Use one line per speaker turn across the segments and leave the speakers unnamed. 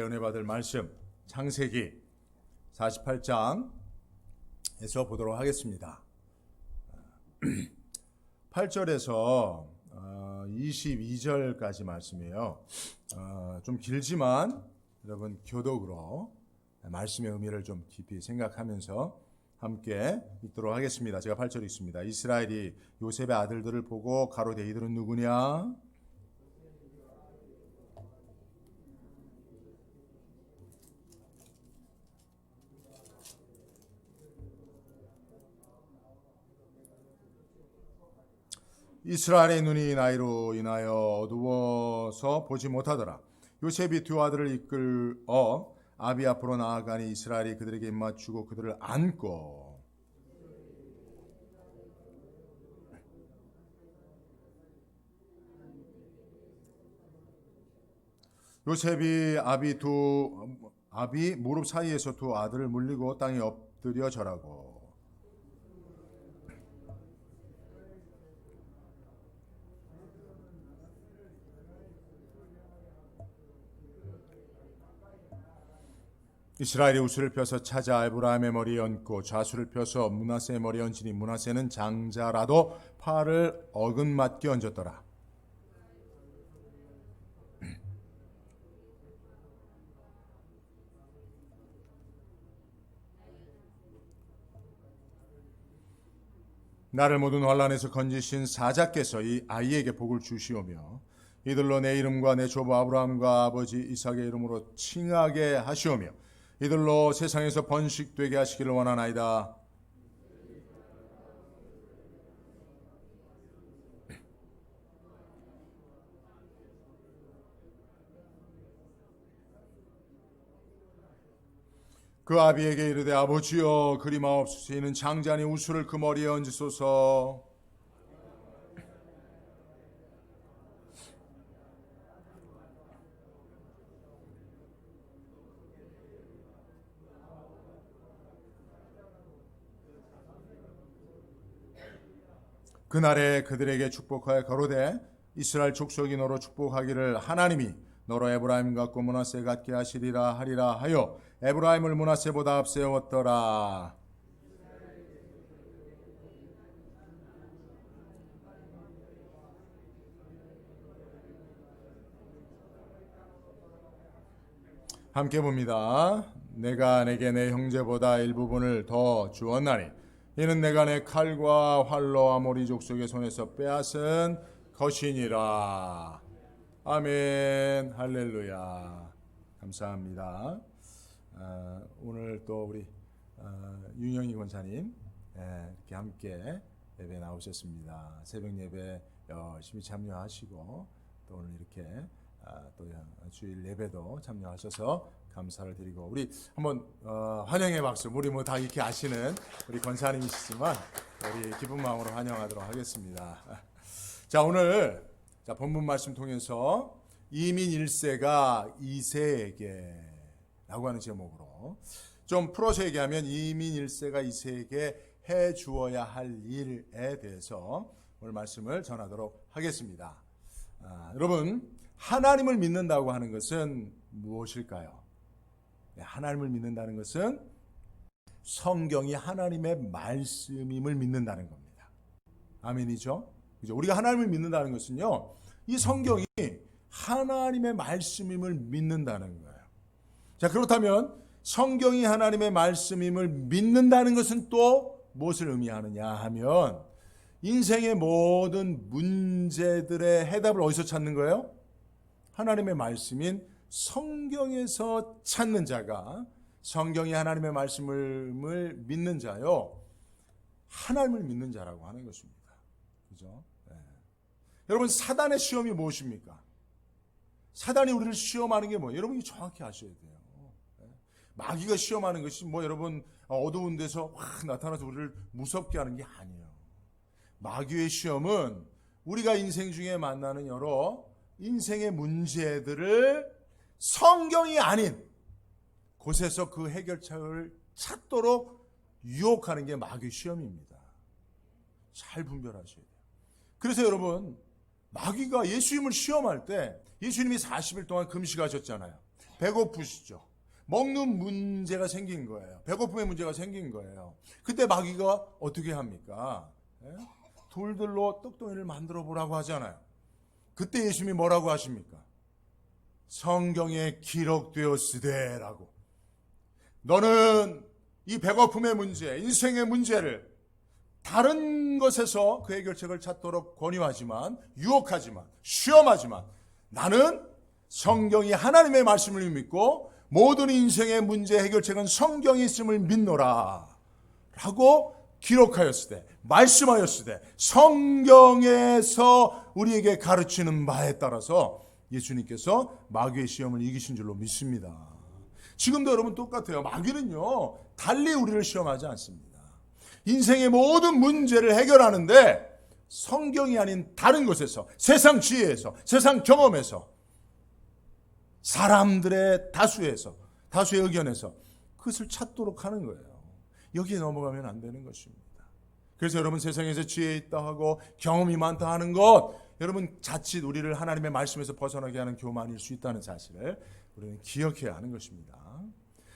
은혜 받을 말씀 창세기 48장에서 보도록 하겠습니다. 8절에서 22절까지 말씀이에요. 좀 길지만 여러분 교독으로 말씀의 의미를 좀 깊이 생각하면서 함께 읽도록 하겠습니다. 제가 8절 읽습니다. 이스라엘이 요셉의 아들들을 보고 가로되 이들은 누구냐? 이스라엘의 눈이 나이로 인하여 어두워서 보지 못하더라. 요셉이 두 아들을 이끌어 아비 앞으로 나아가니 이스라엘이 그들에게 입맞추고 그들을 안고 요셉이 아비 무릎 사이에서 두 아들을 물리고 땅에 엎드려 절하고 이스라엘이 우수를 펴서 찾아 에브라임의 머리에 얹고 좌수를 펴서 므낫세의 머리에 얹으니 므낫세는 장자라도 팔을 어긋맞게 얹었더라. 나를 모든 환난에서 건지신 사자께서 이 아이에게 복을 주시오며 이들로 내 이름과 내 조부 아브라함과 아버지 이삭의 이름으로 칭하게 하시오며 이들로 세상에서 번식되게 하시기를 원하나이다. 그 아비에게 이르되 아버지여 그리마옵소서. 이는 장자니 우수를 그 머리에 얹으소서. 그날에 그들에게 축복하여 가로되 이스라엘 족속이 너로 축복하기를 하나님이 너로 에브라임 같고 므낫세 같게 하시리라 하리라 하여 에브라임을 므낫세보다 앞세웠더라. 함께 봅니다. 내가 내게 내 형제보다 일부분을 더 주었나니 이는 내가 내 칼과 활로 아모리 족속의 손에서 빼앗은 것이니라. 아멘. 할렐루야. 감사합니다. 오늘 또 우리 윤영희 권사님 이렇게 함께 예배 나오셨습니다. 새벽 예배 열심히 참여하시고 또 오늘 이렇게 또 주일 예배도 참여하셔서 감사를 드리고 우리 한번 환영의 박수. 우리 뭐 다 이렇게 아시는 우리 권사님이시지만 우리 기쁜 마음으로 환영하도록 하겠습니다. 자, 오늘 본문 말씀 통해서 이민 1세가 2세에게 라고 하는 제목으로 좀 풀어서 얘기하면 이민 1세가 2세에게 해 주어야 할 일에 대해서 오늘 말씀을 전하도록 하겠습니다. 여러분, 하나님을 믿는다고 하는 것은 무엇일까요? 하나님을 믿는다는 것은 성경이 하나님의 말씀임을 믿는다는 겁니다. 아멘이죠? 그죠? 우리가 하나님을 믿는다는 것은요, 이 성경이 하나님의 말씀임을 믿는다는 거예요. 자, 그렇다면 성경이 하나님의 말씀임을 믿는다는 것은 또 무엇을 의미하느냐 하면 인생의 모든 문제들의 해답을 어디서 찾는 거예요? 하나님의 말씀인 성경에서 찾는 자가 성경이 하나님의 말씀을 믿는 자요, 하나님을 믿는 자라고 하는 것입니다. 그죠? 네. 여러분, 사단의 시험이 무엇입니까? 사단이 우리를 시험하는 게 뭐예요? 여러분이 정확히 아셔야 돼요. 네. 마귀가 시험하는 것이 여러분 어두운 데서 확 나타나서 우리를 무섭게 하는 게 아니에요. 마귀의 시험은 우리가 인생 중에 만나는 여러 인생의 문제들을 성경이 아닌 곳에서 그 해결책을 찾도록 유혹하는 게 마귀 시험입니다. 잘 분별하셔야 돼요. 그래서 여러분, 마귀가 예수님을 시험할 때 예수님이 40일 동안 금식하셨잖아요. 배고프시죠. 먹는 문제가 생긴 거예요. 배고픔의 문제가 생긴 거예요. 그때 마귀가 어떻게 합니까? 돌들로 떡덩이를 만들어 보라고 하잖아요. 그때 예수님이 뭐라고 하십니까? 성경에 기록되었으되라고. 너는 이 배고픔의 문제, 인생의 문제를 다른 것에서 그 해결책을 찾도록 권유하지만, 유혹하지만, 시험하지만, 나는 성경이 하나님의 말씀을 믿고 모든 인생의 문제 해결책은 성경이 있음을 믿노라 라고 기록하였으되, 말씀하였으되, 성경에서 우리에게 가르치는 바에 따라서 예수님께서 마귀의 시험을 이기신 줄로 믿습니다. 지금도 여러분 똑같아요. 마귀는요, 달리 우리를 시험하지 않습니다. 인생의 모든 문제를 해결하는데 성경이 아닌 다른 곳에서, 세상 지혜에서, 세상 경험에서, 사람들의 다수의 의견에서 그것을 찾도록 하는 거예요. 여기에 넘어가면 안 되는 것입니다. 그래서 여러분, 세상에서 지혜 있다 하고 경험이 많다 하는 것, 여러분 자칫 우리를 하나님의 말씀에서 벗어나게 하는 교만일 수 있다는 사실을 우리는 기억해야 하는 것입니다.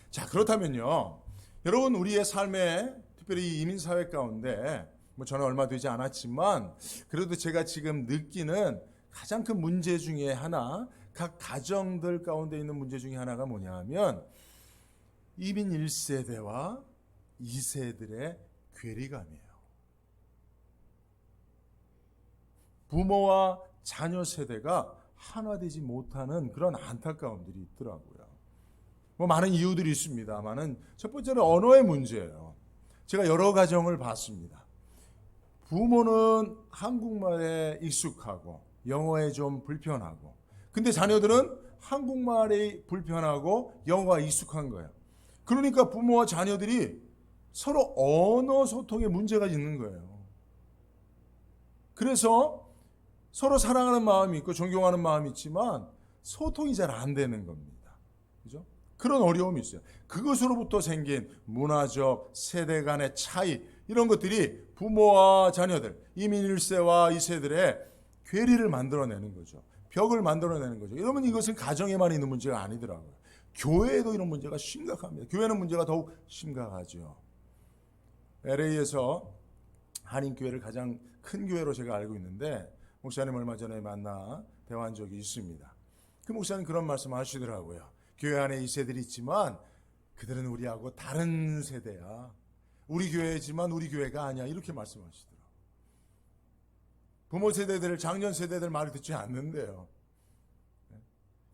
자, 그렇다면요, 여러분, 우리의 삶에 특별히 이 이민사회 가운데 저는 얼마 되지 않았지만 그래도 제가 지금 느끼는 가장 큰 문제 중에 하나, 각 가정들 가운데 있는 문제 중에 하나가 뭐냐 하면 이민 1세대와 2세들의 괴리감이에요. 부모와 자녀 세대가 하나 되지 못하는 그런 안타까움들이 있더라고요. 많은 이유들이 있습니다만은 첫 번째는 언어의 문제예요. 제가 여러 가정을 봤습니다. 부모는 한국말에 익숙하고 영어에 좀 불편하고, 근데 자녀들은 한국말이 불편하고 영어가 익숙한 거예요. 그러니까 부모와 자녀들이 서로 언어 소통에 문제가 있는 거예요. 그래서 서로 사랑하는 마음이 있고 존경하는 마음이 있지만 소통이 잘 안 되는 겁니다. 그죠? 그런 어려움이 있어요. 그것으로부터 생긴 문화적, 세대 간의 차이, 이런 것들이 부모와 자녀들, 이민 1세와 2세들의 괴리를 만들어내는 거죠. 벽을 만들어내는 거죠. 여러분, 이것은 가정에만 있는 문제가 아니더라고요. 교회에도 이런 문제가 심각합니다. 교회는 문제가 더욱 심각하죠. LA에서 한인교회를 가장 큰 교회로 제가 알고 있는데, 목사님 얼마 전에 만나 대화한 적이 있습니다. 그 목사님 그런 말씀 하시더라고요. 교회 안에 2세들이 있지만 그들은 우리하고 다른 세대야. 우리 교회지만 우리 교회가 아니야. 이렇게 말씀하시더라고요. 부모 세대들, 장년 세대들 말을 듣지 않는데요.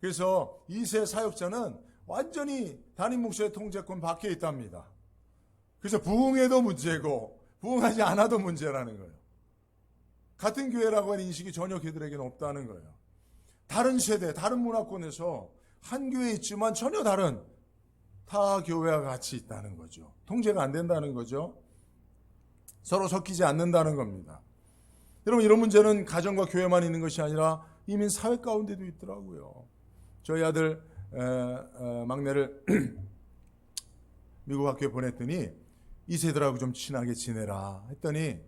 그래서 2세 사역자는 완전히 담임 목사의 통제권 밖에 있답니다. 그래서 부흥해도 문제고 부흥하지 않아도 문제라는 거예요. 같은 교회라고 하는 인식이 전혀 그들에게는 없다는 거예요. 다른 세대, 다른 문화권에서 한 교회에 있지만 전혀 다른 타 교회와 같이 있다는 거죠. 통제가 안 된다는 거죠. 서로 섞이지 않는다는 겁니다. 여러분, 이런 문제는 가정과 교회만 있는 것이 아니라 이민 사회 가운데도 있더라고요. 저희 아들 막내를 미국 학교에 보냈더니 2세들하고 좀 친하게 지내라 했더니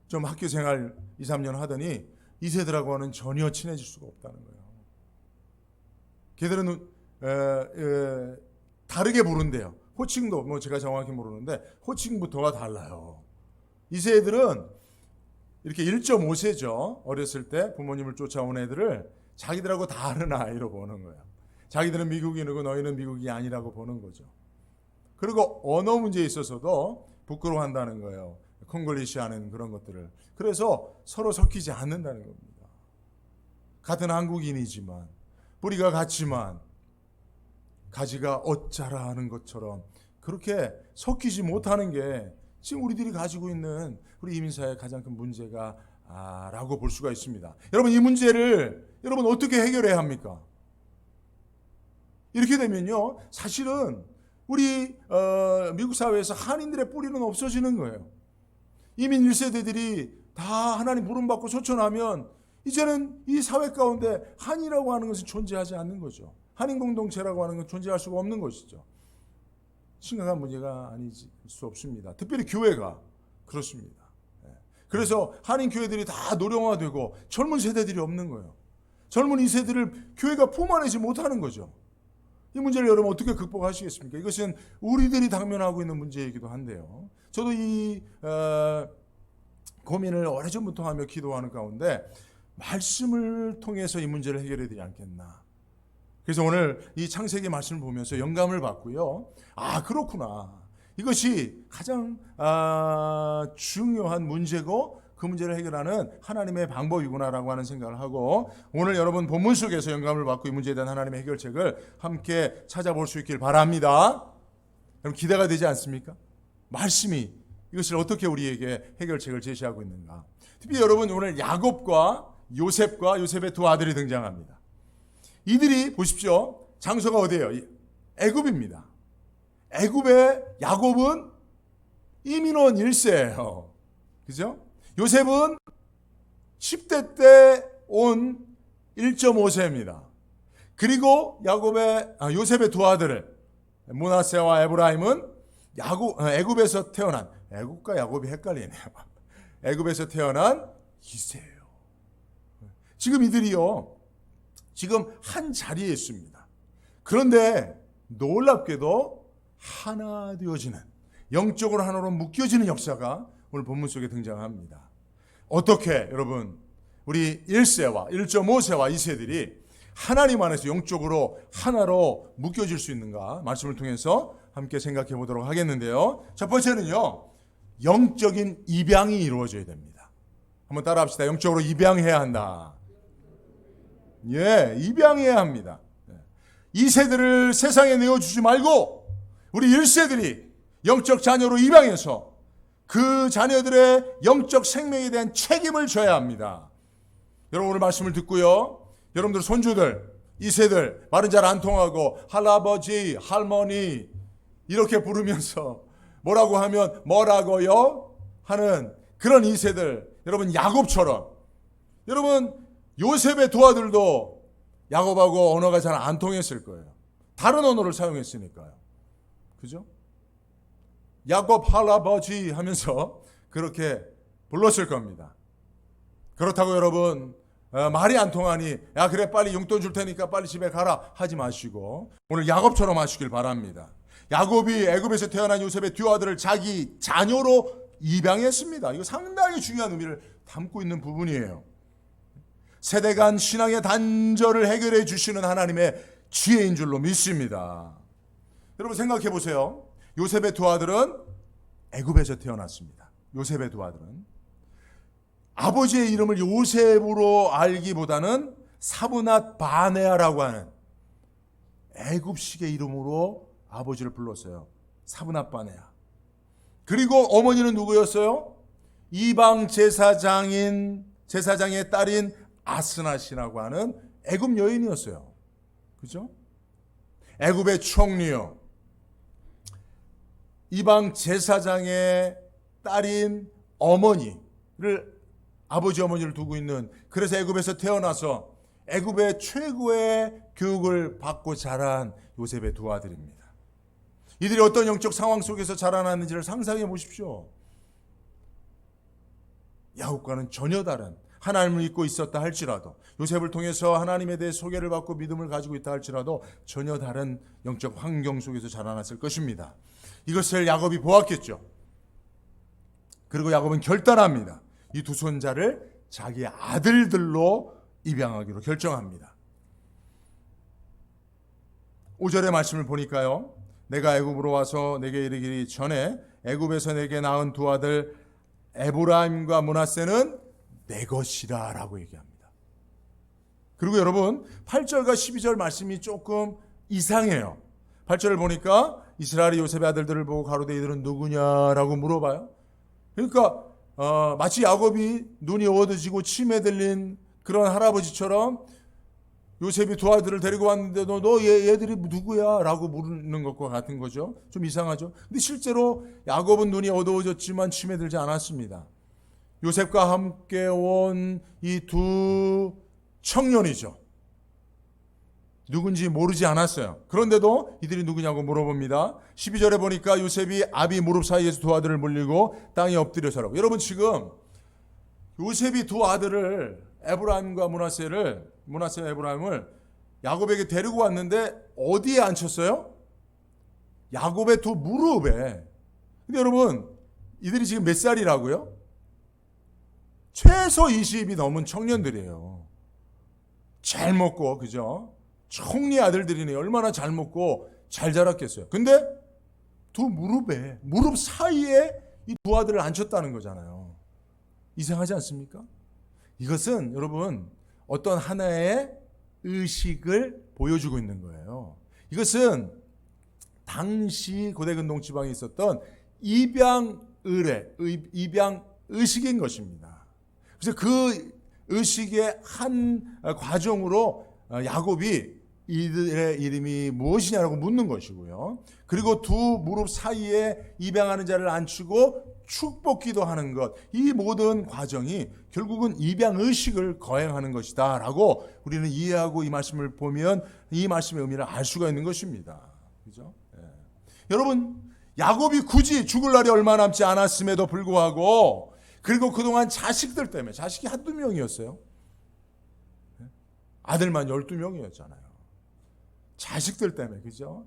좀 학교 생활 2, 3년 하더니 2세들하고는 전혀 친해질 수가 없다는 거예요. 걔들은 다르게 부른대요. 호칭도 제가 정확히 모르는데 호칭부터가 달라요. 2세들은 이렇게 1.5세죠. 어렸을 때 부모님을 쫓아온 애들을 자기들하고 다른 아이로 보는 거예요. 자기들은 미국인이고 너희는 미국이 아니라고 보는 거죠. 그리고 언어 문제에 있어서도 부끄러워한다는 거예요. 콩글리시 하는 그런 것들을. 그래서 서로 섞이지 않는다는 겁니다. 같은 한국인이지만, 뿌리가 같지만 가지가 어짜라 하는 것처럼 그렇게 섞이지 못하는 게 지금 우리들이 가지고 있는 우리 이민사회의 가장 큰 문제가 라고 볼 수가 있습니다. 여러분, 이 문제를 여러분 어떻게 해결해야 합니까? 이렇게 되면요, 사실은 우리 미국 사회에서 한인들의 뿌리는 없어지는 거예요. 이민 1세대들이 다 하나님 부름받고 소천하면 이제는 이 사회 가운데 한이라고 하는 것은 존재하지 않는 거죠. 한인 공동체라고 하는 건 존재할 수가 없는 것이죠. 심각한 문제가 아닐 수 없습니다. 특별히 교회가 그렇습니다. 그래서 한인 교회들이 다 노령화되고 젊은 세대들이 없는 거예요. 젊은 2세들을 교회가 품어내지 못하는 거죠. 이 문제를 여러분 어떻게 극복하시겠습니까? 이것은 우리들이 당면하고 있는 문제이기도 한데요. 저도 이 고민을 오래전부터 하며 기도하는 가운데 말씀을 통해서 이 문제를 해결해야 되지 않겠나. 그래서 오늘 이 창세기 말씀을 보면서 영감을 받고요. 아, 그렇구나. 이것이 가장 중요한 문제고 그 문제를 해결하는 하나님의 방법이구나라고 하는 생각을 하고, 오늘 여러분 본문 속에서 영감을 받고 이 문제에 대한 하나님의 해결책을 함께 찾아볼 수 있길 바랍니다. 여러분 기대가 되지 않습니까? 말씀이 이것을 어떻게 우리에게 해결책을 제시하고 있는가. 특히 여러분 오늘 야곱과 요셉의 두 아들이 등장합니다. 이들이 보십시오. 장소가 어디예요? 애굽입니다. 애굽의 야곱은 이민원 1세예요. 그죠? 요셉은 10대 때 온 1.5세입니다. 그리고 요셉의 두 아들을 므낫세와 에브라임은 애굽에서 태어난, 애굽과 야곱이 헷갈리네요. 애굽에서 태어난 2세예요. 지금 이들이요, 지금 한 자리에 있습니다. 그런데 놀랍게도 하나 되어지는, 영적으로 하나로 묶여지는 역사가 오늘 본문 속에 등장합니다. 어떻게 여러분 우리 1세와 1.5세와 2세들이 하나님 안에서 영적으로 하나로 묶여질 수 있는가, 말씀을 통해서 함께 생각해 보도록 하겠는데요. 첫 번째는요, 영적인 입양이 이루어져야 됩니다. 한번 따라 합시다. 영적으로 입양해야 한다. 예, 입양해야 합니다. 2세들을 세상에 내어주지 말고 우리 1세들이 영적 자녀로 입양해서 그 자녀들의 영적 생명에 대한 책임을 져야 합니다. 여러분 오늘 말씀을 듣고요, 여러분들 손주들, 2세들 말은 잘 안 통하고 할아버지, 할머니 이렇게 부르면서 뭐라고 하면 뭐라고요? 하는 그런 2세들, 여러분 야곱처럼, 여러분 요셉의 두 아들도 야곱하고 언어가 잘 안 통했을 거예요. 다른 언어를 사용했으니까요. 그죠? 야곱 할아버지 하면서 그렇게 불렀을 겁니다. 그렇다고 여러분 말이 안 통하니 야 그래 빨리 용돈 줄 테니까 빨리 집에 가라 하지 마시고 오늘 야곱처럼 하시길 바랍니다. 야곱이 애굽에서 태어난 요셉의 두 아들을 자기 자녀로 입양했습니다. 이거 상당히 중요한 의미를 담고 있는 부분이에요. 세대 간 신앙의 단절을 해결해 주시는 하나님의 지혜인 줄로 믿습니다. 여러분 생각해 보세요. 요셉의 두 아들은 애굽에서 태어났습니다. 요셉의 두 아들은 아버지의 이름을 요셉으로 알기보다는 사브낫 바네아라고 하는 애굽식의 이름으로 아버지를 불렀어요. 사브낫 바네아. 그리고 어머니는 누구였어요? 이방 제사장의 딸인 아스낫이라고 하는 애굽 여인이었어요. 그죠? 애굽의 총리요. 이방 제사장의 딸인 아버지 어머니를 두고 있는, 그래서 애굽에서 태어나서 애굽의 최고의 교육을 받고 자란 요셉의 두 아들입니다. 이들이 어떤 영적 상황 속에서 자라났는지를 상상해 보십시오. 야곱과는 전혀 다른, 하나님을 믿고 있었다 할지라도, 요셉을 통해서 하나님에 대해 소개를 받고 믿음을 가지고 있다 할지라도 전혀 다른 영적 환경 속에서 자라났을 것입니다. 이것을 야곱이 보았겠죠. 그리고 야곱은 결단합니다. 이 두 손자를 자기 아들들로 입양하기로 결정합니다. 5절의 말씀을 보니까요, 내가 애굽으로 와서 내게 이르기를 전에 애굽에서 내게 낳은 두 아들 에브라임과 므낫세는 내 것이라 라고 얘기합니다. 그리고 여러분 8절과 12절 말씀이 조금 이상해요. 8절을 보니까 이스라엘이 요셉의 아들들을 보고 가로되 이들은 누구냐라고 물어봐요. 그러니까 마치 야곱이 눈이 어두워지고 치매 들린 그런 할아버지처럼 요셉이 두 아들을 데리고 왔는데도 너 얘들이 누구야? 라고 물는 것과 같은 거죠. 좀 이상하죠. 근데 실제로 야곱은 눈이 어두워졌지만 치매 들지 않았습니다. 요셉과 함께 온 이 두 청년이죠. 누군지 모르지 않았어요. 그런데도 이들이 누구냐고 물어봅니다. 12절에 보니까 요셉이 아비 무릎 사이에서 두 아들을 물리고 땅에 엎드려 서라고. 여러분 지금 요셉이 두 아들을 에브라임과 므낫세와 에브라임을 야곱에게 데리고 왔는데 어디에 앉혔어요? 야곱의 두 무릎에. 근데 여러분, 이들이 지금 몇 살이라고요? 최소 20이 넘은 청년들이에요. 잘 먹고, 그죠? 총리 아들들이네. 얼마나 잘 먹고 잘 자랐겠어요. 근데 두 무릎에, 무릎 사이에 이 두 아들을 앉혔다는 거잖아요. 이상하지 않습니까? 이것은 여러분 어떤 하나의 의식을 보여주고 있는 거예요. 이것은 당시 고대 근동 지방에 있었던 입양 의식인 것입니다. 그래서 그 의식의 한 과정으로 야곱이 이들의 이름이 무엇이냐라고 묻는 것이고요. 그리고 두 무릎 사이에 입양하는 자를 앉히고 축복기도 하는 것, 이 모든 과정이 결국은 입양 의식을 거행하는 것이다 라고 우리는 이해하고 이 말씀을 보면 이 말씀의 의미를 알 수가 있는 것입니다. 그죠? 여러분, 야곱이 굳이 죽을 날이 얼마 남지 않았음에도 불구하고, 그리고 그동안 자식들 때문에, 자식이 한두 명이었어요. 아들만 12명이었잖아요. 자식들 때문에, 그죠?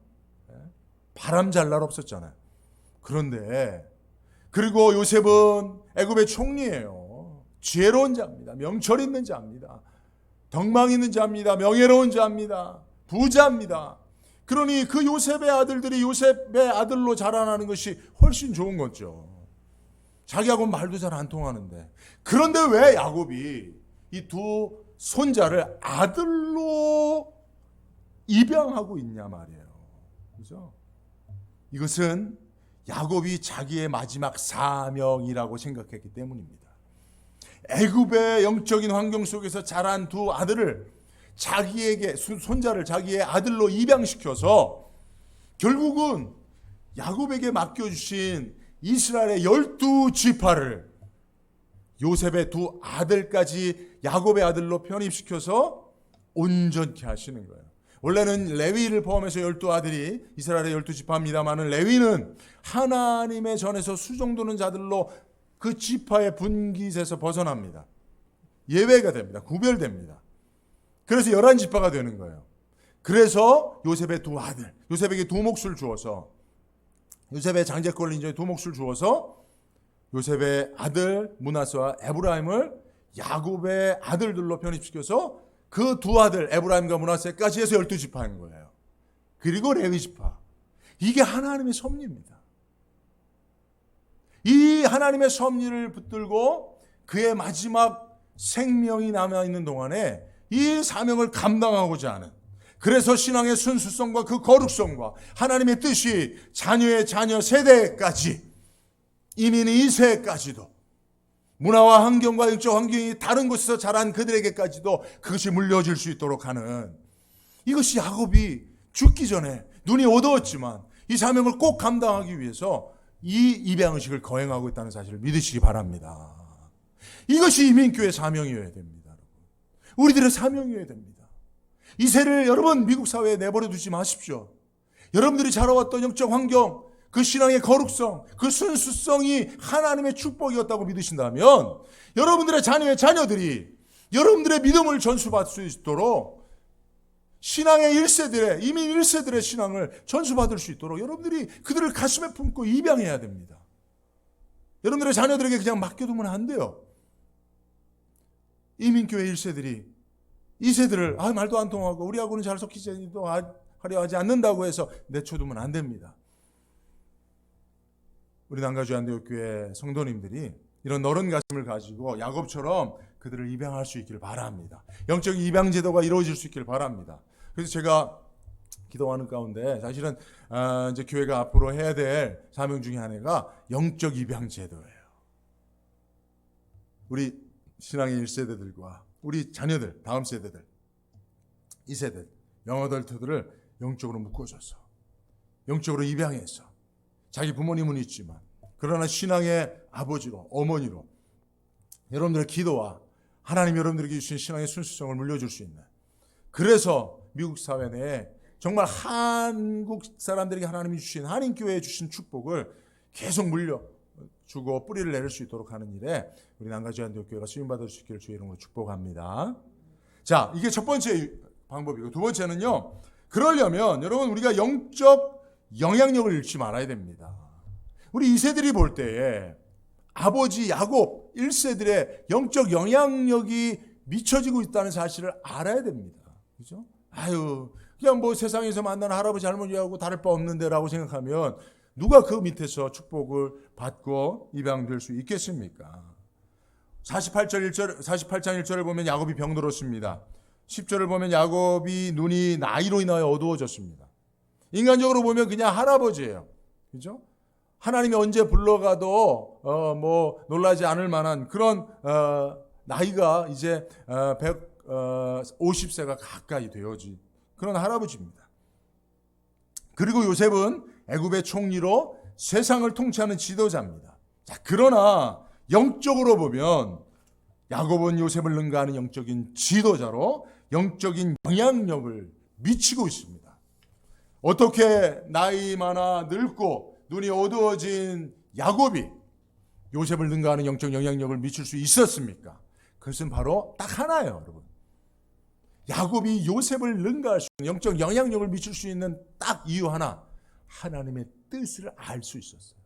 바람 잘 날 없었잖아요. 그런데, 그리고 요셉은 애굽의 총리예요. 지혜로운 자입니다. 명철 있는 자입니다. 덕망 있는 자입니다. 명예로운 자입니다. 부자입니다. 그러니 그 요셉의 아들들이 요셉의 아들로 자라나는 것이 훨씬 좋은 거죠. 자기하고는 말도 잘 안 통하는데. 그런데 왜 야곱이 이 두 손자를 아들로 입양하고 있냐 말이에요. 그죠? 이것은 야곱이 자기의 마지막 사명이라고 생각했기 때문입니다. 애굽의 영적인 환경 속에서 자란 두 아들을 자기에게, 손자를 자기의 아들로 입양시켜서 결국은 야곱에게 맡겨주신 이스라엘의 12지파를 요셉의 두 아들까지 야곱의 아들로 편입시켜서 온전케 하시는 거예요. 원래는 레위를 포함해서 12아들이 이스라엘의 12지파입니다만 레위는 하나님의 전에서 수종도는 자들로 그 지파의 분깃에서 벗어납니다. 예외가 됩니다. 구별됩니다. 그래서 11지파가 되는 거예요. 그래서 요셉의 두 아들, 요셉에게 두 몫을 주어서, 요셉의 장자권을 인정해 두 몫을 주어서 요셉의 아들 므낫세와 에브라임을 야곱의 아들들로 편입시켜서 그 두 아들 에브라임과 므낫세까지 해서 12지파인 거예요. 그리고 레위지파. 이게 하나님의 섭리입니다. 이 하나님의 섭리를 붙들고 그의 마지막 생명이 남아있는 동안에 이 사명을 감당하고자 하는, 그래서 신앙의 순수성과 그 거룩성과 하나님의 뜻이 자녀의 자녀 세대까지, 이민 2세까지도, 문화와 환경과 영적 환경이 다른 곳에서 자란 그들에게까지도 그것이 물려질 수 있도록 하는, 이것이 야곱이 죽기 전에 눈이 어두웠지만 이 사명을 꼭 감당하기 위해서 이 입양의식을 거행하고 있다는 사실을 믿으시기 바랍니다. 이것이 이민교회의 사명이어야 됩니다. 우리들의 사명이어야 됩니다. 이 세를 여러분 미국 사회에 내버려 두지 마십시오. 여러분들이 자라왔던 영적 환경, 그 신앙의 거룩성, 그 순수성이 하나님의 축복이었다고 믿으신다면 여러분들의 자녀의 자녀들이 여러분들의 믿음을 전수받을 수 있도록, 신앙의 1세들의, 이민 1세들의 신앙을 전수받을 수 있도록 여러분들이 그들을 가슴에 품고 입양해야 됩니다. 여러분들의 자녀들에게 그냥 맡겨두면 안 돼요. 이민교회 1세들이 2세들을 말도 안 통하고 우리하고는 잘 섞이지도 하려 하지 않는다고 해서 내쳐두면 안 됩니다. 우리 남가주한대교회 성도님들이 이런 너른 가슴을 가지고 야곱처럼 그들을 입양할 수 있기를 바랍니다. 영적인 입양 제도가 이루어질 수 있기를 바랍니다. 그래서 제가 기도하는 가운데 사실은 이제 교회가 앞으로 해야 될 사명 중에 하나가 영적 입양 제도예요. 우리 신앙의 1세대들과 우리 자녀들, 다음 세대들, 2세대, 영어덜트들을 영적으로 묶어줘서 영적으로 입양해서 자기 부모님은 있지만 그러나 신앙의 아버지로, 어머니로 여러분들의 기도와 하나님 여러분들에게 주신 신앙의 순수성을 물려줄 수 있는, 그래서 미국 사회 내에 정말 한국 사람들에게 하나님이 주신, 한인교회에 주신 축복을 계속 물려주고 뿌리를 내릴 수 있도록 하는 일에 우리 남가주한대교회가 쓰임받을 수 있기를 주의 이름으로 축복합니다. 자, 이게 첫 번째 방법이고, 두 번째는요, 그러려면 여러분 우리가 영적 영향력을 잃지 말아야 됩니다. 우리 2세들이 볼 때에 아버지 야곱 1세들의 영적 영향력이 미쳐지고 있다는 사실을 알아야 됩니다. 그죠? 아유, 그냥 뭐 세상에서 만나는 할아버지 할머니하고 다를 바 없는데라고 생각하면 누가 그 밑에서 축복을 받고 입양될 수 있겠습니까? 48장 1절을 보면 야곱이 병들었습니다. 10절을 보면 야곱이 눈이 나이로 인하여 어두워졌습니다. 인간적으로 보면 그냥 할아버지예요. 그죠? 하나님이 언제 불러가도 뭐 놀라지 않을 만한 그런 나이가 이제 150세가 가까이 되어지 그런 할아버지입니다. 그리고 요셉은 애굽의 총리로 세상을 통치하는 지도자입니다. 자, 그러나 영적으로 보면 야곱은 요셉을 능가하는 영적인 지도자로 영적인 영향력을 미치고 있습니다. 어떻게 나이 많아 늙고 눈이 어두워진 야곱이 요셉을 능가하는 영적 영향력을 미칠 수 있었습니까? 그것은 바로 딱 하나예요, 여러분. 야곱이 요셉을 능가할 수 있는 영적 영향력을 미칠 수 있는 딱 이유 하나, 하나님의 뜻을 알 수 있었어요.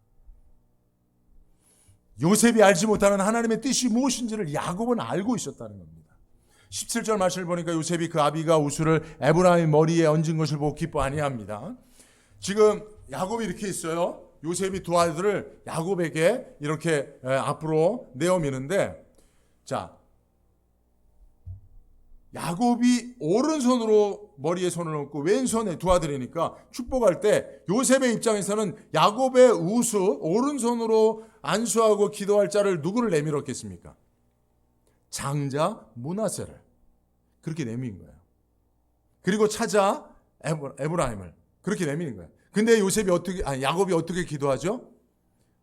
요셉이 알지 못하는 하나님의 뜻이 무엇인지를 야곱은 알고 있었다는 겁니다. 17절 말씀을 보니까 요셉이 그 아비가 우수를 에브라임 머리에 얹은 것을 보고 기뻐 아니합니다. 지금 야곱이 이렇게 있어요. 요셉이 두 아들을 야곱에게 이렇게 앞으로 내어미는데, 자, 야곱이 오른손으로 머리에 손을 얹고 왼손에 두 아들이니까 축복할 때 요셉의 입장에서는 야곱의 우수 오른손으로 안수하고 기도할 자를 누구를 내밀었겠습니까? 장자 므낫세를 그렇게 내민 거예요. 그리고 차자 에브라임을 그렇게 내미는 거예요. 근데 야곱이 어떻게 기도하죠?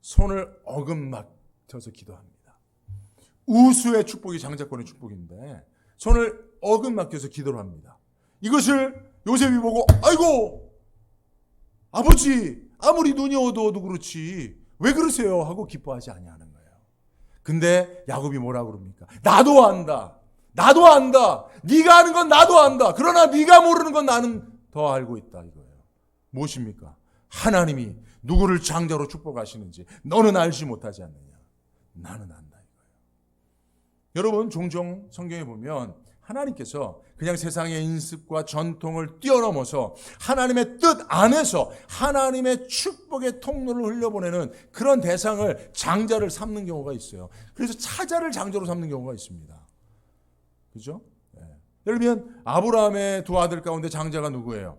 손을 어긋맞춰서 기도합니다. 우수의 축복이 장자권의 축복인데 손을 어긋맞춰서 기도를 합니다. 이것을 요셉이 보고 아이고 아버지 아무리 눈이 어두워도 그렇지 왜 그러세요 하고 기뻐하지 아니하는 거예요. 근데 야곱이 뭐라고 그럽니까? 나도 안다. 네가 아는 건 나도 안다. 그러나 네가 모르는 건 나는 더 알고 있다 이거예요. 무엇입니까? 하나님이 누구를 장자로 축복하시는지 너는 알지 못하지 않느냐. 나는 안다 이거예요. 여러분 종종 성경에 보면 하나님께서 그냥 세상의 인습과 전통을 뛰어넘어서 하나님의 뜻 안에서 하나님의 축복의 통로를 흘려보내는 그런 대상을 장자를 삼는 경우가 있어요. 그래서 차자를 장자로 삼는 경우가 있습니다. 그죠? 네. 예를 들면 아브라함의 두 아들 가운데 장자가 누구예요?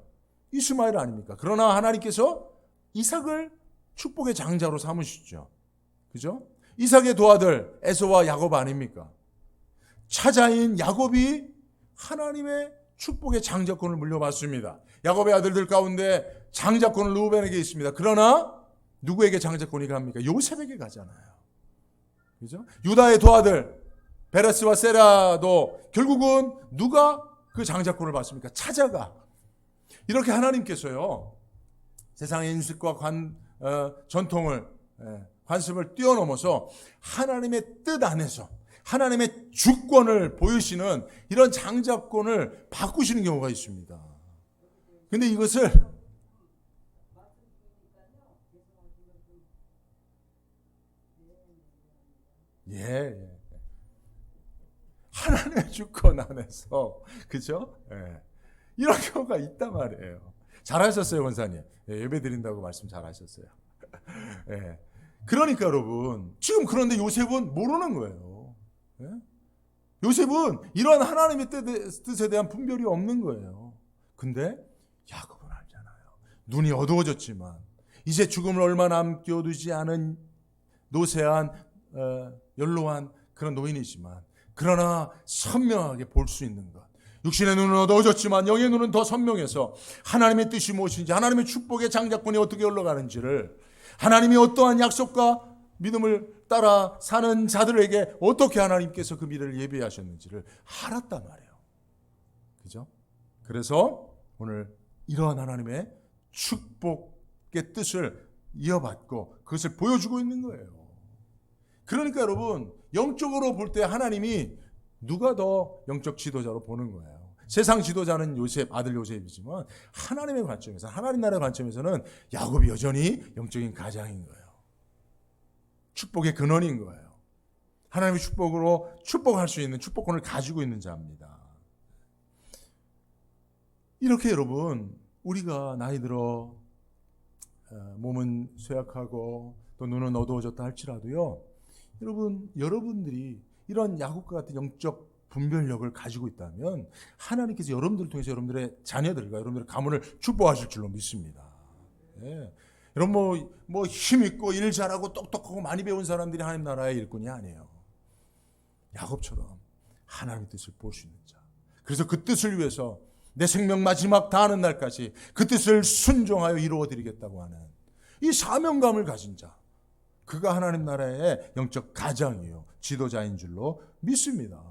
이스마엘 아닙니까? 그러나 하나님께서 이삭을 축복의 장자로 삼으시죠. 그죠? 이삭의 두 아들 에서와 야곱 아닙니까? 차자인 야곱이 하나님의 축복의 장자권을 물려받습니다. 야곱의 아들들 가운데 장자권은 르우벤에게 있습니다. 그러나 누구에게 장자권이 갑니까? 요셉에게 가잖아요. 그죠? 유다의 두 아들 베레스와 세라도 결국은 누가 그 장자권을 받습니까? 차자가. 이렇게 하나님께서요 세상의 인식과 전통을 관습을 뛰어넘어서 하나님의 뜻 안에서 하나님의 주권을 보이시는 이런 장자권을 바꾸시는 경우가 있습니다. 근데 이것을 하나님의 주권 안에서 그죠? 이런 경우가 있단 말이에요. 잘하셨어요, 권사님. 예배 드린다고 말씀 잘하셨어요. 그러니까 여러분 지금 그런데 요셉은 모르는 거예요. 요셉은 이런 하나님의 뜻에 대한 분별이 없는 거예요. 근데 야곱은 알잖아요. 눈이 어두워졌지만 이제 죽음을 얼마 남겨두지 않은 노쇠한 연로한 그런 노인이지만 그러나 선명하게 볼 수 있는 것. 육신의 눈은 어두워졌지만 영의 눈은 더 선명해서 하나님의 뜻이 무엇인지 하나님의 축복의 장자권이 어떻게 흘러가는지를 하나님이 어떠한 약속과 믿음을 따라 사는 자들에게 어떻게 하나님께서 그 미래를 예비하셨는지를 알았단 말이에요. 그죠? 그래서 오늘 이러한 하나님의 축복의 뜻을 이어받고 그것을 보여주고 있는 거예요. 그러니까 여러분 영적으로 볼 때 하나님이 누가 더 영적 지도자로 보는 거예요. 세상 지도자는 요셉, 아들 요셉이지만 하나님의 관점에서, 하나님 나라의 관점에서는 야곱이 여전히 영적인 가장인 거예요. 축복의 근원인 거예요. 하나님의 축복으로 축복할 수 있는 축복권을 가지고 있는 자입니다. 이렇게 여러분, 우리가 나이 들어 몸은 쇠약하고 또 눈은 어두워졌다 할지라도요, 여러분들이 이런 야곱과 같은 영적 분별력을 가지고 있다면 하나님께서 여러분들을 통해서 여러분들의 자녀들과 여러분들의 가문을 축복하실 줄로 믿습니다. 예. 여러분 뭐 힘있고 일 잘하고 똑똑하고 많이 배운 사람들이 하나님 나라의 일꾼이 아니에요. 야곱처럼 하나님의 뜻을 볼 수 있는 자. 그래서 그 뜻을 위해서 내 생명 마지막 다하는 날까지 그 뜻을 순종하여 이루어드리겠다고 하는 이 사명감을 가진 자, 그가 하나님 나라의 영적 가장이요 지도자인 줄로 믿습니다.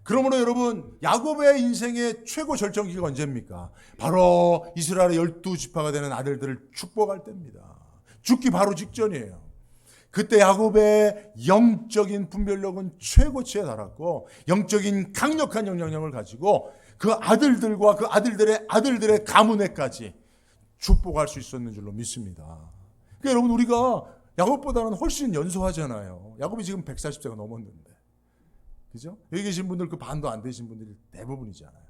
그러므로 여러분, 야곱의 인생의 최고 절정기가 언제입니까? 바로 이스라엘의 12지파가 되는 아들들을 축복할 때입니다. 죽기 바로 직전이에요. 그때 야곱의 영적인 분별력은 최고치에 달았고 영적인 강력한 영향력을 가지고 그 아들들과 그 아들들의 가문에까지 축복할 수 있었는 줄로 믿습니다. 그러니까 여러분, 우리가 야곱보다는 훨씬 연소하잖아요. 야곱이 지금 140세가 넘었는데, 그죠? 여기 계신 분들 그 반도 안 되신 분들이 대부분이잖아요.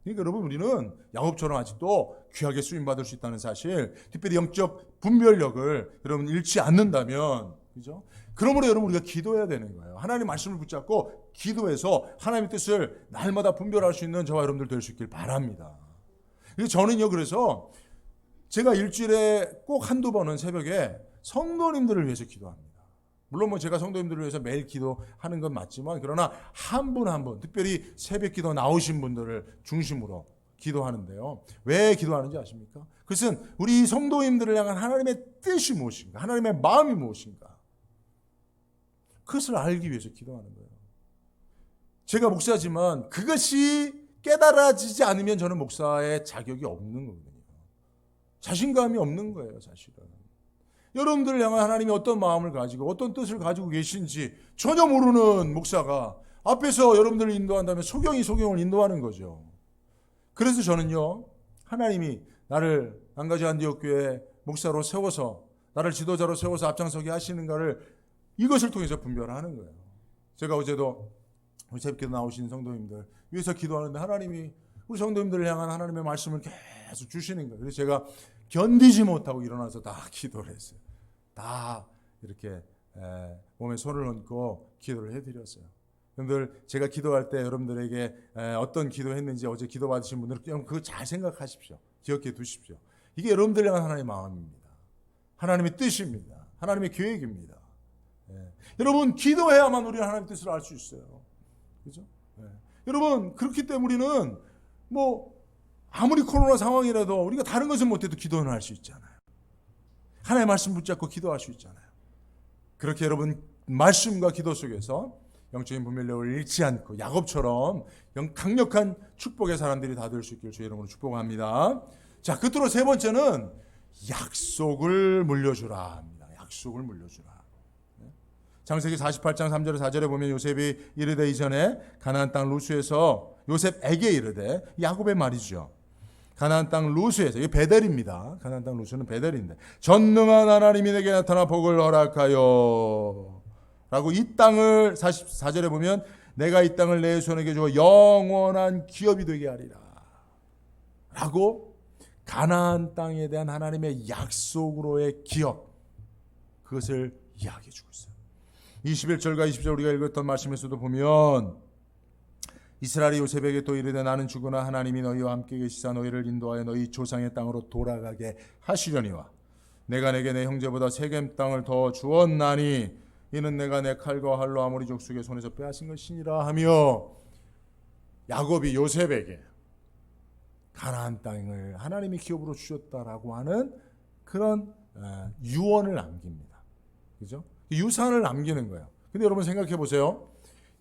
그러니까 여러분, 우리는 야곱처럼 아직도 귀하게 쓰임받을 수 있다는 사실, 특별히 영적 분별력을 여러분 잃지 않는다면, 그죠? 그러므로 여러분, 우리가 기도해야 되는 거예요. 하나님 말씀을 붙잡고 기도해서 하나님의 뜻을 날마다 분별할 수 있는 저와 여러분들 될 수 있길 바랍니다. 저는요, 그래서 제가 일주일에 꼭 한두 번은 새벽에 성도님들을 위해서 기도합니다. 물론 뭐 제가 성도님들을 위해서 매일 기도하는 건 맞지만, 그러나 한 분 한 분, 특별히 새벽 기도 나오신 분들을 중심으로 기도하는데요. 왜 기도하는지 아십니까? 그것은 우리 성도님들을 향한 하나님의 뜻이 무엇인가, 하나님의 마음이 무엇인가, 그것을 알기 위해서 기도하는 거예요. 제가 목사지만 그것이 깨달아지지 않으면 저는 목사의 자격이 없는 거거든요. 자신감이 없는 거예요, 사실은. 여러분들을 향한 하나님이 어떤 마음을 가지고 어떤 뜻을 가지고 계신지 전혀 모르는 목사가 앞에서 여러분들을 인도한다면 소경을 인도하는 거죠. 그래서 저는요, 하나님이 나를 한가지 안디옥교회 목사로 세워서, 나를 지도자로 세워서 앞장서게 하시는가를 이것을 통해서 분별하는 거예요. 제가 어제도 우리 새벽기도 나오신 성도님들 위해서 기도하는데 하나님이 우리 성도님들을 향한 하나님의 말씀을 계속 주시는 거예요. 그래서 제가 견디지 못하고 일어나서 다 기도를 했어요. 다 이렇게 몸에 손을 얹고 기도를 해드렸어요. 여러분들, 제가 기도할 때 여러분들에게 어떤 기도했는지 어제 기도 받으신 분들은 그거 잘 생각하십시오. 기억해 두십시오. 이게 여러분들을 향한 하나님의 마음입니다. 하나님의 뜻입니다. 하나님의 계획입니다. 여러분, 기도해야만 우리는 하나님의 뜻을 알 수 있어요. 그죠? 여러분, 그렇기 때문에 우리는 뭐 아무리 코로나 상황이라도 우리가 다른 것은 못해도 기도는 할 수 있잖아요. 하나님의 말씀 붙잡고 기도할 수 있잖아요. 그렇게 여러분, 말씀과 기도 속에서 영적인 분별력을 잃지 않고 야곱처럼 강력한 축복의 사람들이 다 될 수 있기를 주의 이름으로 축복합니다. 자, 끝으로 세 번째는 약속을 물려주라 합니다. 약속을 물려주라. 창세기 48장 3절에 4절에 보면 요셉이 이르되 이전에 가나안 땅 루스에서, 요셉에게 이르되, 야곱의 말이죠. 가나안 땅 루스에서, 이게 베델입니다. 가나안 땅 루스는 베델인데, 전능한 하나님이 내게 나타나 복을 허락하여 라고 이 땅을 44절에 보면 내가 이 땅을 내 손에게 주어 영원한 기업이 되게 하리라 라고 가나안 땅에 대한 하나님의 약속으로의 기업, 그것을 이야기해 주고 있어요. 21절과 20절 우리가 읽었던 말씀에서도 보면 이스라엘이 요셉에게 또 이르되 나는 죽으나 하나님이 너희와 함께 계시사 너희를 인도하여 너희 조상의 땅으로 돌아가게 하시려니와 내가 내게 내 형제보다 세겜 땅을 더 주었나니 이는 내가 내 칼과 활로 아모리 족속의 손에서 빼앗은 것이니라 하며, 야곱이 요셉에게 가나안 땅을 하나님이 기업으로 주셨다라고 하는 그런 유언을 남깁니다. 그죠? 유산을 남기는 거예요. 근데 여러분 생각해 보세요.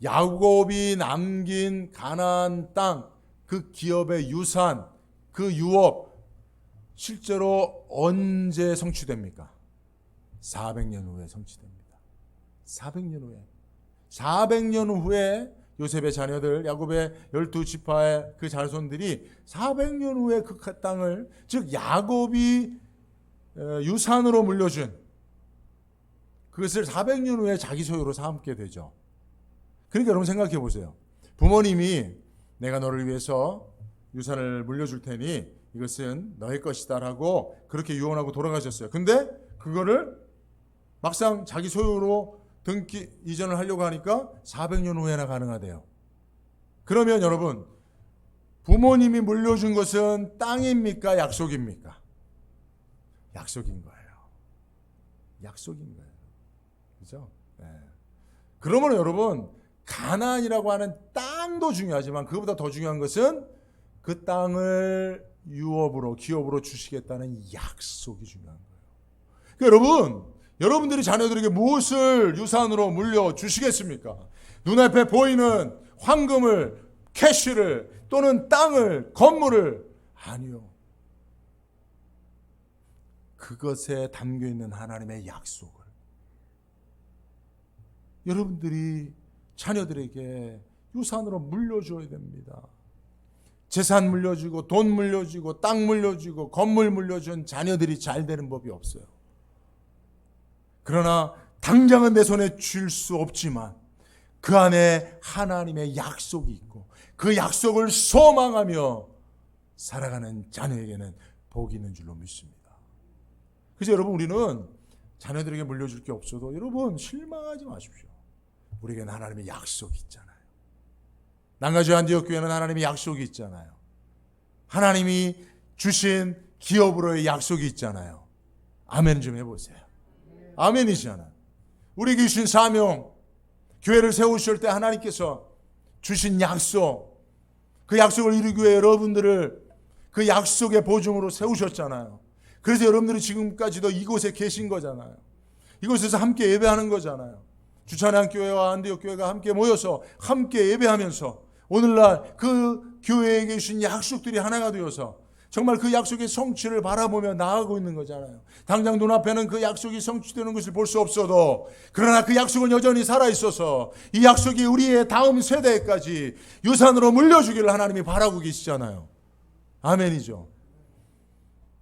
야곱이 남긴 가나안 땅, 그 기업의 유산, 그 유업, 실제로 언제 성취됩니까? 400년 후에 성취됩니다. 400년 후에. 400년 후에 요셉의 자녀들, 야곱의 12지파의 그 자손들이 400년 후에 그 땅을, 즉 야곱이 유산으로 물려준 그것을 400년 후에 자기 소유로 삼게 되죠. 그러니까 여러분 생각해 보세요. 부모님이 내가 너를 위해서 유산을 물려줄 테니 이것은 너의 것이다 라고 그렇게 유언하고 돌아가셨어요. 근데 그거를 막상 자기 소유로 등기 이전을 하려고 하니까 400년 후에나 가능하대요. 그러면 여러분, 부모님이 물려준 것은 땅입니까? 약속입니까? 약속인 거예요. 약속인 거예요. 그죠? 네. 그러면 여러분, 가나안이라고 하는 땅도 중요하지만 그것보다 더 중요한 것은 그 땅을 유업으로, 기업으로 주시겠다는 약속이 중요한 거예요. 그러니까 여러분들이 자녀들에게 무엇을 유산으로 물려주시겠습니까? 눈앞에 보이는 황금을, 캐시를, 또는 땅을, 건물을? 아니요. 그것에 담겨있는 하나님의 약속을 여러분들이 자녀들에게 유산으로 물려줘야 됩니다. 재산 물려주고 돈 물려주고 땅 물려주고 건물 물려준 자녀들이 잘 되는 법이 없어요. 그러나 당장은 내 손에 쥘 수 없지만 그 안에 하나님의 약속이 있고 그 약속을 소망하며 살아가는 자녀에게는 복이 있는 줄로 믿습니다. 그래서 여러분, 우리는 자녀들에게 물려줄 게 없어도 여러분 실망하지 마십시오. 우리에게는 하나님의 약속이 있잖아요. 난가주 안디옥 교회는 하나님의 약속이 있잖아요. 하나님이 주신 기업으로의 약속이 있잖아요. 아멘 좀 해보세요. 아멘이잖아요. 우리에게 주신 사명, 교회를 세우실 때 하나님께서 주신 약속, 그 약속을 이루기 위해 여러분들을 그 약속의 보증으로 세우셨잖아요. 그래서 여러분들이 지금까지도 이곳에 계신 거잖아요. 이곳에서 함께 예배하는 거잖아요. 주찬양교회와 안디옥 교회가 함께 모여서 함께 예배하면서 오늘날 그 교회에게 주신 약속들이 하나가 되어서 정말 그 약속의 성취를 바라보며 나아가고 있는 거잖아요. 당장 눈앞에는 그 약속이 성취되는 것을 볼 수 없어도 그러나 그 약속은 여전히 살아있어서 이 약속이 우리의 다음 세대까지 유산으로 물려주기를 하나님이 바라고 계시잖아요. 아멘이죠.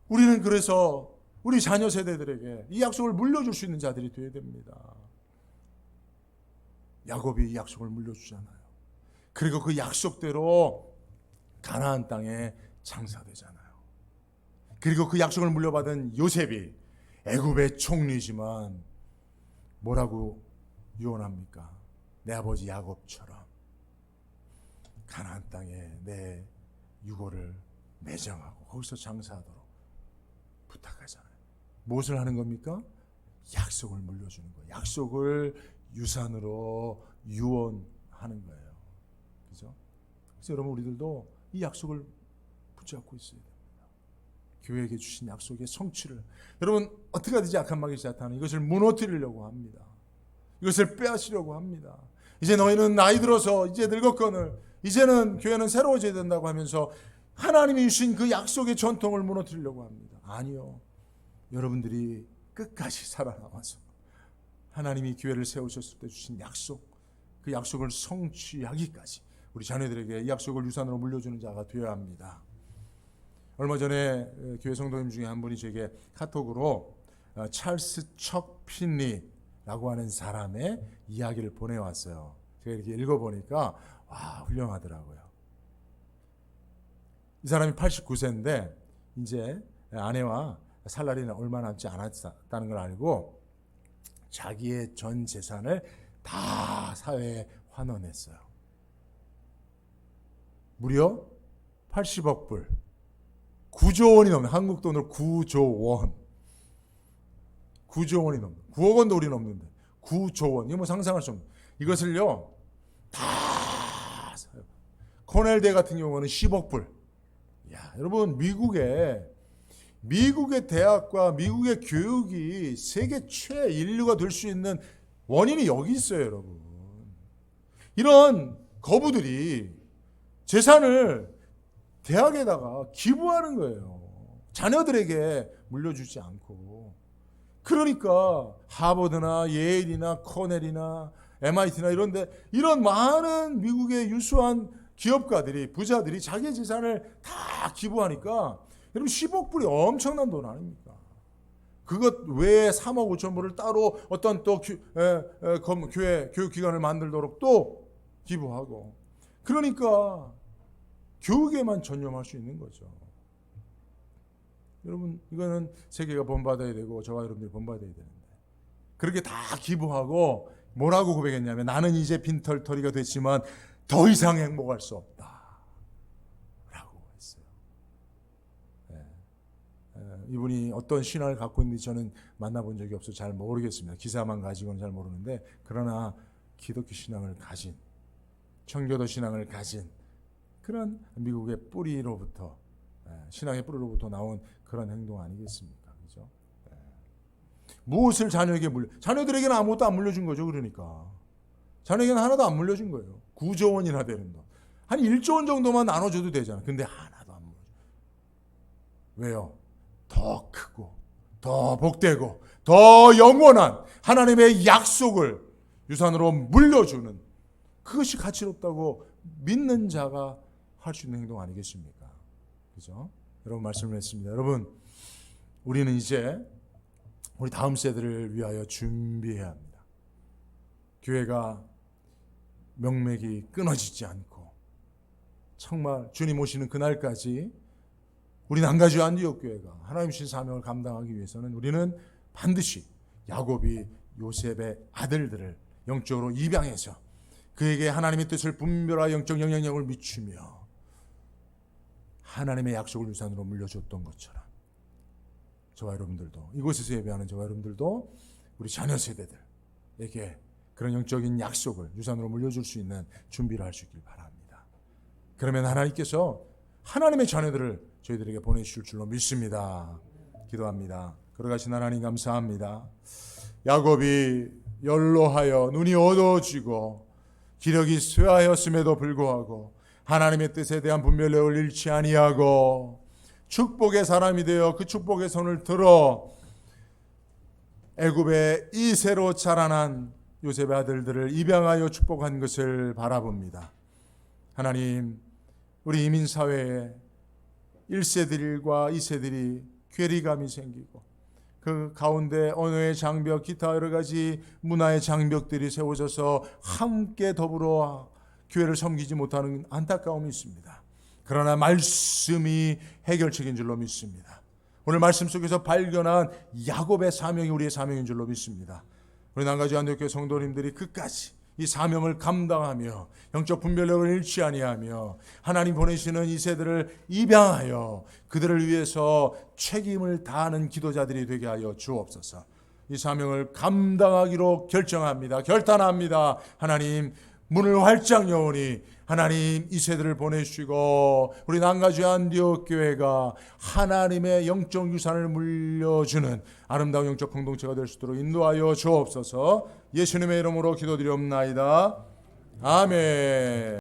우리는 그래서 우리 자녀 세대들에게 이 약속을 물려줄 수 있는 자들이 되어야 됩니다. 야곱이 이 약속을 물려주잖아요. 그리고 그 약속대로 가나안 땅에 장사되잖아요. 그리고 그 약속을 물려받은 요셉이 애굽의 총리지만 뭐라고 유언합니까? 내 아버지 야곱처럼 가나안 땅에 내 유고를 매장하고 거기서 장사하도록 부탁하잖아요. 무엇을 하는 겁니까? 약속을 물려주는 거예요. 약속을 유산으로 유언하는 거예요. 그죠? 그래서 여러분, 우리들도 이 약속을 붙잡고 있어야 됩니다. 교회에게 주신 약속의 성취를 여러분 어떻게 하든지 악한 마귀 사탄은 이것을 무너뜨리려고 합니다. 이것을 빼앗으려고 합니다. 이제 너희는 나이 들어서 이제 늙었거늘 이제는 교회는 새로워져야 된다고 하면서 하나님이 주신 그 약속의 전통을 무너뜨리려고 합니다. 아니요. 여러분들이 끝까지 살아남아서 하나님이 교회를 세우셨을 때 주신 약속, 그 약속을 성취하기까지 우리 자녀들에게 이 약속을 유산으로 물려주는 자가 되어야 합니다. 얼마 전에 교회 성도님 중에 한 분이 제게 카톡으로 찰스 척 핀리라고 하는 사람의 이야기를 보내왔어요. 제가 이렇게 읽어보니까 와, 훌륭하더라고요. 이 사람이 89세인데 이제 아내와 살 날이 얼마 남지 않았다는 걸 알고 자기의 전 재산을 다 사회에 환원했어요. 무려 80억 불, 9조 원이 넘는, 한국 돈으로 9조 원, 9조 원이 넘는, 9억 원도 우리 넘는데 9조 원, 이거 뭐 상상할 수 없는, 이것을요 다 사요. 코넬대 같은 경우는 10억 불. 야, 여러분, 미국의 대학과 미국의 교육이 세계 최인류가 될 수 있는 원인이 여기 있어요, 여러분. 이런 거부들이 재산을 대학에다가 기부하는 거예요. 자녀들에게 물려주지 않고. 그러니까 하버드나 예일이나 코넬이나 MIT나 이런데 이런 많은 미국의 유수한 기업가들이 부자들이 자기 재산을 다 기부하니까 여러분 10억 불이 엄청난 돈 아닙니까? 그것 외에 3억 5천 불을 따로 어떤 또 교회 교육기관을 만들도록 또 기부하고 그러니까 교육에만 전념할 수 있는 거죠. 여러분 이거는 세계가 본받아야 되고 저와 여러분들이 본받아야 되는데 그렇게 다 기부하고 뭐라고 고백했냐면 나는 이제 빈털터리가 됐지만 더 이상 행복할 수 없다 라고 했어요. 이분이 어떤 신앙을 갖고 있는지 저는 만나본 적이 없어서 잘 모르겠습니다. 기사만 가지고는 잘 모르는데 그러나 기독교 신앙을 가진 청교도 신앙을 가진 그런 미국의 뿌리로부터 신앙의 뿌리로부터 나온 그런 행동 아니겠습니까? 그죠? 무엇을 자녀에게 자녀들에게는 아무것도 안 물려준 거죠. 그러니까 자녀에게는 하나도 안 물려준 거예요. 9조 원이나 되는 돈. 한 1조 원 정도만 나눠줘도 되잖아. 근데 하나도 안 물려줘. 왜요? 더 크고 더 복되고 더 영원한 하나님의 약속을 유산으로 물려주는 그것이 가치롭다고 믿는 자가 할 수 있는 행동 아니겠습니까? 그죠? 여러분 말씀을 했습니다. 여러분 우리는 이제 우리 다음 세대를 위하여 준비해야 합니다. 교회가 명맥이 끊어지지 않고 정말 주님 오시는 그날까지 우리 난가주 안디옥 교회가 하나님 주신 사명을 감당하기 위해서는 우리는 반드시 야곱이 요셉의 아들들을 영적으로 입양해서 그에게 하나님의 뜻을 분별하여 영적 영향력을 미치며 하나님의 약속을 유산으로 물려줬던 것처럼 저와 여러분들도 이곳에서 예배하는 저와 여러분들도 우리 자녀 세대들에게 그런 영적인 약속을 유산으로 물려줄 수 있는 준비를 할 수 있길 바랍니다. 그러면 하나님께서 하나님의 자녀들을 저희들에게 보내주실 줄로 믿습니다. 기도합니다. 걸어가신 하나님 감사합니다. 야곱이 연로하여 눈이 어두워지고 기력이 쇠하였음에도 불구하고 하나님의 뜻에 대한 분별력을 잃지 아니하고 축복의 사람이 되어 그 축복의 손을 들어 애굽의 이새로 자라난 요셉의 아들들을 입양하여 축복한 것을 바라봅니다. 하나님 우리 이민사회에 1세들과 2세들이 괴리감이 생기고 그 가운데 언어의 장벽 기타 여러 가지 문화의 장벽들이 세워져서 함께 더불어 교회를 섬기지 못하는 안타까움이 있습니다. 그러나 말씀이 해결책인 줄로 믿습니다. 오늘 말씀 속에서 발견한 야곱의 사명이 우리의 사명인 줄로 믿습니다. 우리 난가주 안디옥교회 성도님들이 끝까지 이 사명을 감당하며 영적 분별력을 잃지 아니하며 하나님 보내시는 이 세대를 입양하여 그들을 위해서 책임을 다하는 기도자들이 되게 하여 주옵소서. 이 사명을 감당하기로 결정합니다. 결단합니다. 하나님 문을 활짝 여오니 하나님 이 세대를 보내주시고 우리 난가주 안디옥 교회가 하나님의 영적 유산을 물려주는 아름다운 영적 공동체가 될 수 있도록 인도하여 주옵소서. 예수님의 이름으로 기도드리옵나이다. 아멘.